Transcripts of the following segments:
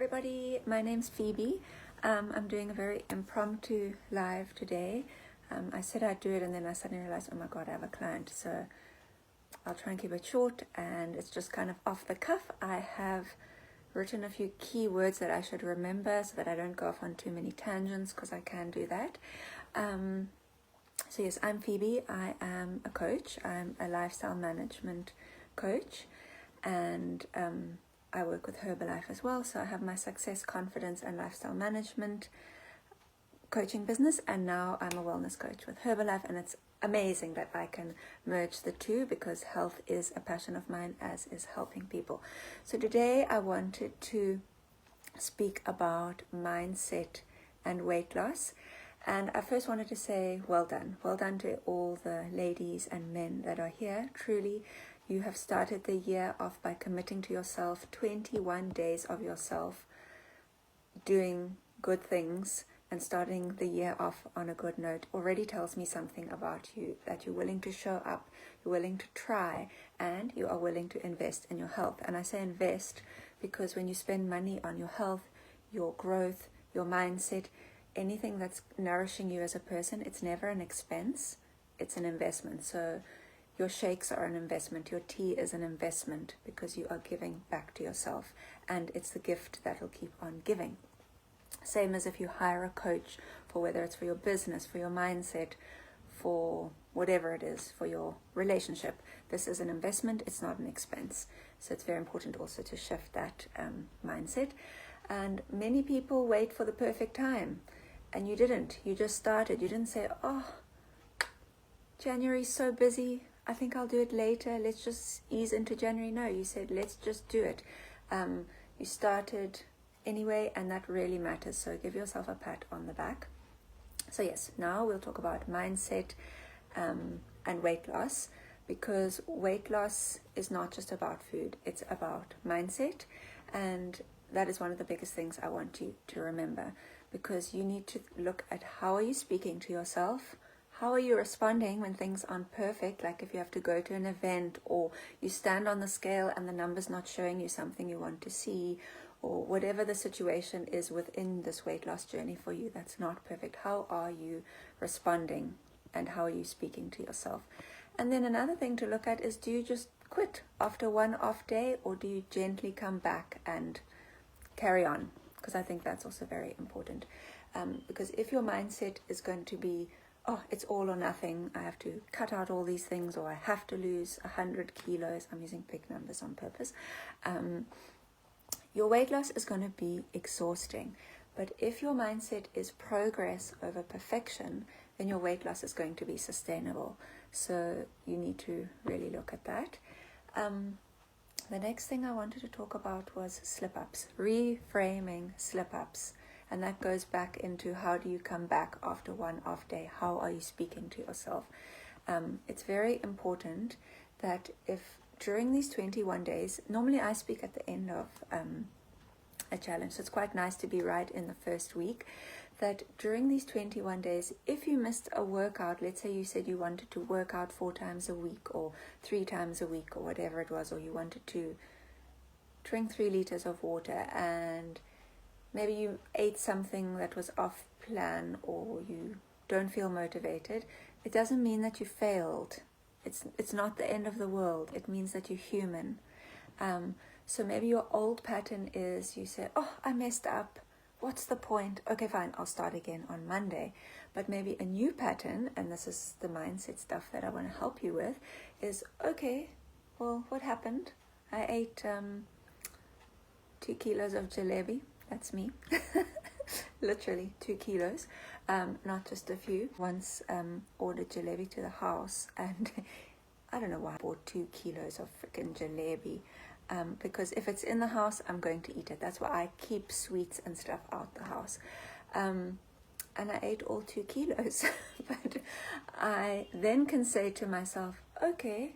everybody, my name's Phoebe. I'm doing a very impromptu live today. I said I'd do it and then I suddenly realized, oh my god, I have a client, so I'll try and keep it short, and it's just kind of off the cuff. I have written a few key words that I should remember so that I don't go off on too many tangents, because I can do that. So yes, I'm Phoebe. I am a coach. I'm a lifestyle management coach, and I work with Herbalife as well. So I have my success, confidence, and lifestyle management coaching business, and now I'm a wellness coach with Herbalife, and it's amazing that I can merge the two, because health is a passion of mine, as is helping people. So today I wanted to speak about mindset and weight loss. And I first wanted to say well done to all the ladies and men that are here. Truly, you have started the year off by committing to yourself 21 days of yourself doing good things, and starting the year off on a good note already tells me something about you, that you're willing to show up, you're willing to try, and you are willing to invest in your health. And I say invest because when you spend money on your health, your growth, your mindset, anything that's nourishing you as a person, it's never an expense, it's an investment. So your shakes are an investment, your tea is an investment, because you are giving back to yourself, and it's the gift that will keep on giving. Same as if you hire a coach, for whether it's for your business, for your mindset, for whatever it is, for your relationship. This is an investment, it's not an expense. So it's very important also to shift that mindset. And many people wait for the perfect time, and you didn't. You just started. You didn't say, oh, January's so busy, I think I'll do it later, let's just ease into January. No, you said, let's just do it. You started anyway, and that really matters. So give yourself a pat on the back. So yes, now we'll talk about mindset and weight loss, because weight loss is not just about food, it's about mindset. And that is one of the biggest things I want you to remember, because you need to look at how are you speaking to yourself. How are you responding when things aren't perfect? Like if you have to go to an event, or you stand on the scale and the number's not showing you something you want to see, or whatever the situation is within this weight loss journey for you that's not perfect. How are you responding, and how are you speaking to yourself? And then another thing to look at is, do you just quit after one off day, or do you gently come back and carry on? Because I think that's also very important. Because if your mindset is going to be, oh, it's all or nothing, I have to cut out all these things, or I have to lose 100 kilos, I'm using big numbers on purpose, your weight loss is going to be exhausting. But if your mindset is progress over perfection, then your weight loss is going to be sustainable. So you need to really look at that. The next thing I wanted to talk about was slip-ups, reframing slip-ups. And that goes back into, how do you come back after one off day? How are you speaking to yourself? It's very important that if during these 21 days, normally I speak at the end of a challenge, so it's quite nice to be right in the first week, that during these 21 days, if you missed a workout, let's say you said you wanted to work out 4 times a week or 3 times a week or whatever it was, or you wanted to drink 3 liters of water, and maybe you ate something that was off plan, or you don't feel motivated, it doesn't mean that you failed. It's not the end of the world. It means that you're human. So maybe your old pattern is, you say, oh, I messed up. What's the point? Okay, fine, I'll start again on Monday. But maybe a new pattern, and this is the mindset stuff that I want to help you with, is, okay, well, what happened? I ate 2 kilos of jalebi. That's me. Literally 2 kilos, not just a few. Once ordered jalebi to the house, and I don't know why I bought 2 kilos of freaking jalebi, because if it's in the house, I'm going to eat it. That's why I keep sweets and stuff out the house. And I ate all 2 kilos. But I then can say to myself, okay,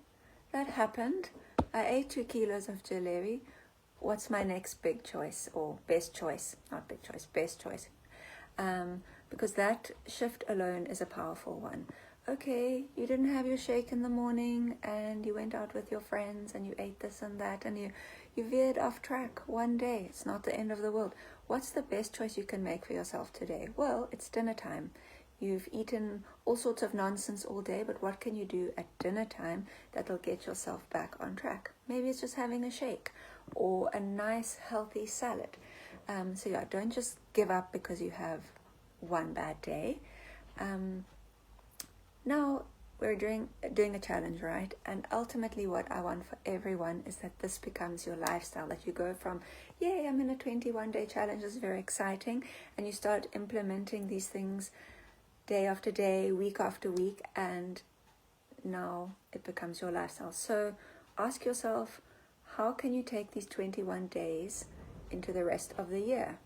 that happened. I ate 2 kilos of jalebi. What's my next big choice, or best choice? Not big choice, best choice. Because that shift alone is a powerful one. Okay, you didn't have your shake in the morning, and you went out with your friends and you ate this and that, and You veered off track one day. It's not the end of the world. What's the best choice you can make for yourself today? Well, it's dinner time. You've eaten all sorts of nonsense all day, but what can you do at dinner time that'll get yourself back on track? Maybe it's just having a shake or a nice healthy salad. So yeah, don't just give up because you have one bad day. Now we're doing a challenge, right? And ultimately what I want for everyone is that this becomes your lifestyle, that you go from, yay, I'm in a 21-day challenge, this is very exciting, and you start implementing these things day after day, week after week, and now it becomes your lifestyle. So ask yourself, how can you take these 21 days into the rest of the year?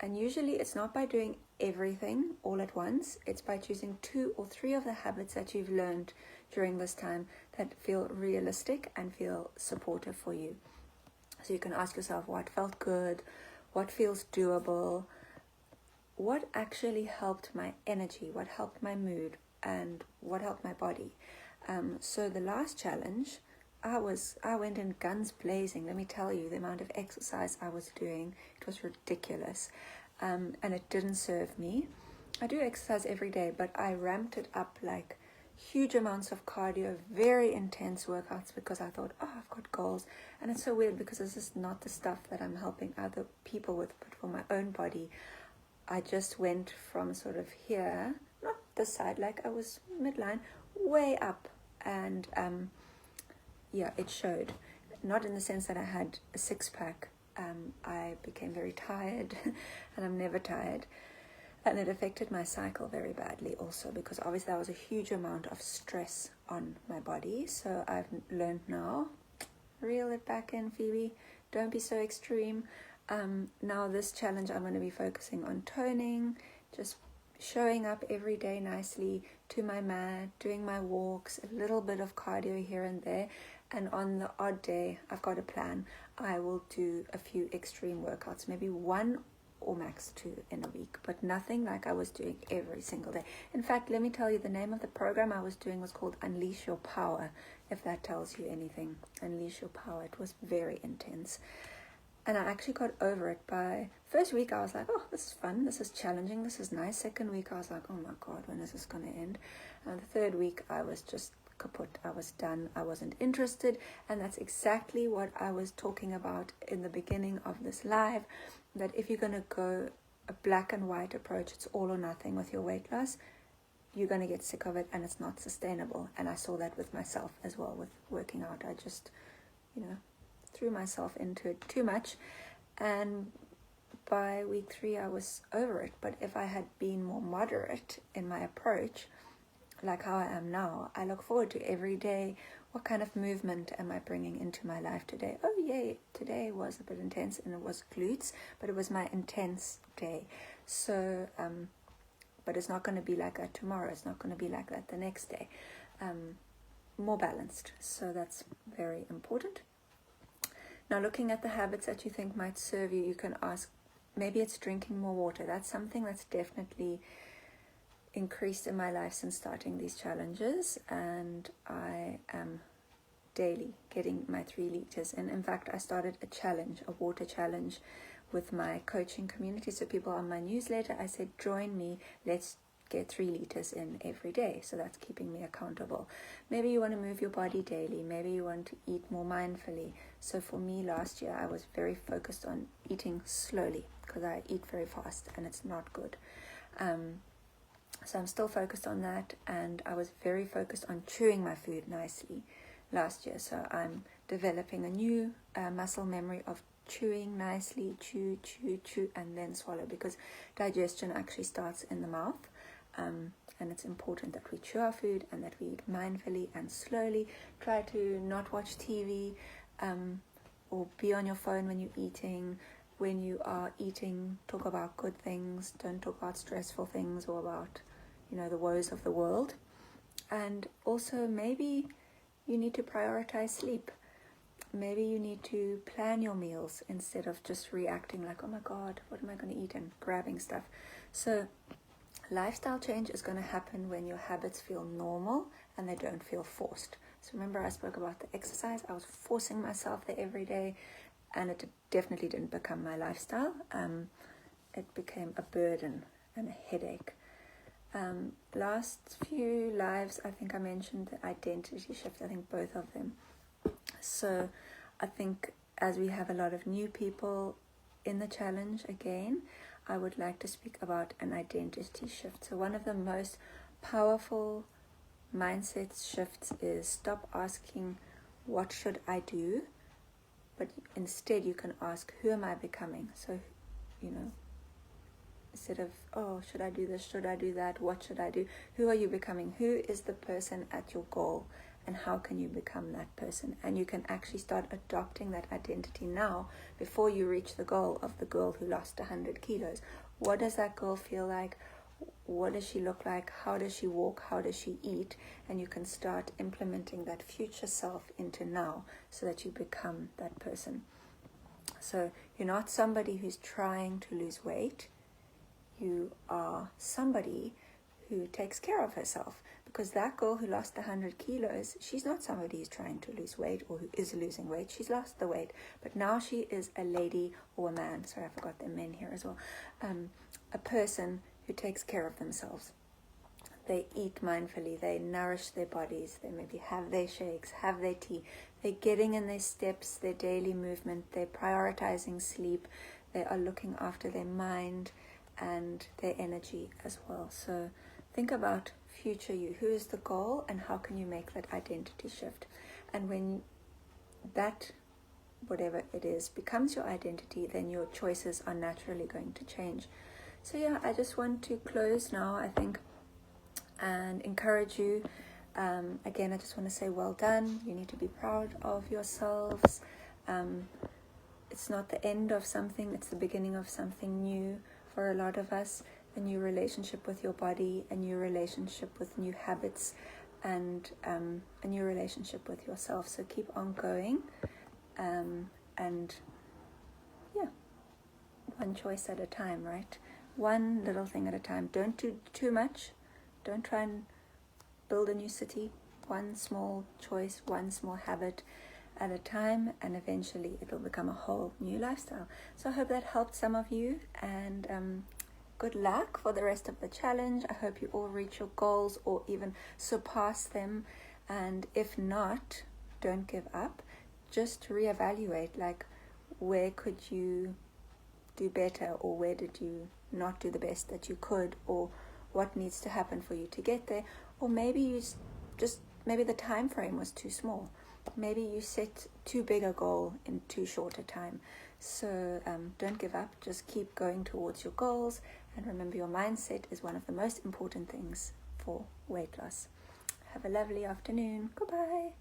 And usually it's not by doing everything all at once. It's by choosing 2 or 3 of the habits that you've learned during this time that feel realistic and feel supportive for you. So you can ask yourself, what felt good? What feels doable? What actually helped my energy? What helped my mood? And what helped my body? So the last challenge, I went in guns blazing. Let me tell you, the amount of exercise I was doing, it was ridiculous. And it didn't serve me. I do exercise every day, but I ramped it up like huge amounts of cardio, very intense workouts, because I thought, oh, I've got goals. And it's so weird because this is not the stuff that I'm helping other people with, but for my own body. I just went from sort of here, not this side, like I was midline, way up. And yeah, it showed. Not in the sense that I had a six-pack. I became very tired, and I'm never tired. And it affected my cycle very badly also, because obviously that was a huge amount of stress on my body. So I've learned now, reel it back in, Phoebe. Don't be so extreme. Now this challenge, I'm going to be focusing on toning, just showing up every day nicely to my mat, doing my walks, a little bit of cardio here and there. And on the odd day, I've got a plan. I will do a few extreme workouts, maybe 1 or max 2 in a week, but nothing like I was doing every single day. In fact, let me tell you, the name of the program I was doing was called Unleash Your Power, if that tells you anything. Unleash Your Power. It was very intense. And I actually got over it. By first week, I was like, oh, this is fun, this is challenging, this is nice. Second week, I was like, oh my God, when is this going to end? And the third week, I was just kaput. I was done. I wasn't interested. And that's exactly what I was talking about in the beginning of this live, that if you're going to go a black and white approach, it's all or nothing with your weight loss, you're going to get sick of it and it's not sustainable. And I saw that with myself as well with working out. I just, threw myself into it too much, and by week 3 I was over it. But if I had been more moderate in my approach, like how I am now, I look forward to every day. What kind of movement am I bringing into my life today? Oh yay, today was a bit intense, and it was glutes, but it was my intense day. So but it's not going to be like that tomorrow, it's not going to be like that the next day. More balanced. So that's very important. Now, looking at the habits that you think might serve you, you can ask, maybe it's drinking more water. That's something that's definitely increased in my life since starting these challenges, and I am daily getting my 3 liters. And in fact, I started a water challenge with my coaching community. So people on my newsletter, I said, join me, let's get 3 liters in every day. So that's keeping me accountable. Maybe you want to move your body daily. Maybe you want to eat more mindfully. So for me last year, I was very focused on eating slowly, because I eat very fast and it's not good. So I'm still focused on that, and I was very focused on chewing my food nicely last year. So I'm developing a new muscle memory of chewing nicely, chew, and then swallow, because digestion actually starts in the mouth. And it's important that we chew our food and that we eat mindfully and slowly. Try to not watch TV or be on your phone when you're eating. When you are eating, talk about good things. Don't talk about stressful things or about, the woes of the world. And also, maybe you need to prioritize sleep. Maybe you need to plan your meals instead of just reacting like, oh my God, what am I going to eat, and grabbing stuff. So lifestyle change is going to happen when your habits feel normal and they don't feel forced. So remember, I spoke about the exercise. I was forcing myself there every day, and it definitely didn't become my lifestyle. It became a burden and a headache. Last few lives, I think I mentioned the identity shift, I think both of them. So I think as we have a lot of new people in the challenge again, I would like to speak about an identity shift. So one of the most powerful mindset shifts is stop asking, what should I do? But instead you can ask, who am I becoming? So, instead of, oh, should I do this? Should I do that? What should I do? Who are you becoming? Who is the person at your goal? And how can you become that person? And you can actually start adopting that identity now before you reach the goal of the girl who lost 100 kilos. What does that girl feel like? What does she look like? How does she walk? How does she eat? And you can start implementing that future self into now so that you become that person. So you're not somebody who's trying to lose weight. You are somebody who takes care of herself. Because that girl who lost 100 kilos, she's not somebody who's trying to lose weight or who is losing weight. She's lost the weight. But now she is a lady or a man. Sorry, I forgot the men here as well. A person who takes care of themselves. They eat mindfully. They nourish their bodies. They maybe have their shakes, have their tea. They're getting in their steps, their daily movement. They're prioritizing sleep. They are looking after their mind and their energy as well. So think about future you. Who is the goal and how can you make that identity shift? And when that, whatever it is, becomes your identity, then your choices are naturally going to change. So yeah, I just want to close now, I think, and encourage you. Again, I just want to say well done. You need to be proud of yourselves. It's not the end of something, it's the beginning of something new for a lot of us. A new relationship with your body, a new relationship with new habits, and a new relationship with yourself. So keep on going, and yeah, one choice at a time, right? One little thing at a time. Don't do too much. Don't try and build a new city. One small choice, one small habit at a time, and eventually it'll become a whole new lifestyle. So I hope that helped some of you, and good luck for the rest of the challenge. I hope you all reach your goals or even surpass them. And if not, don't give up. Just reevaluate, like, where could you do better, or where did you not do the best that you could, or what needs to happen for you to get there. Or maybe you maybe the time frame was too small. Maybe you set too big a goal in too short a time. So don't give up. Just keep going towards your goals. And remember, your mindset is one of the most important things for weight loss. Have a lovely afternoon. Goodbye.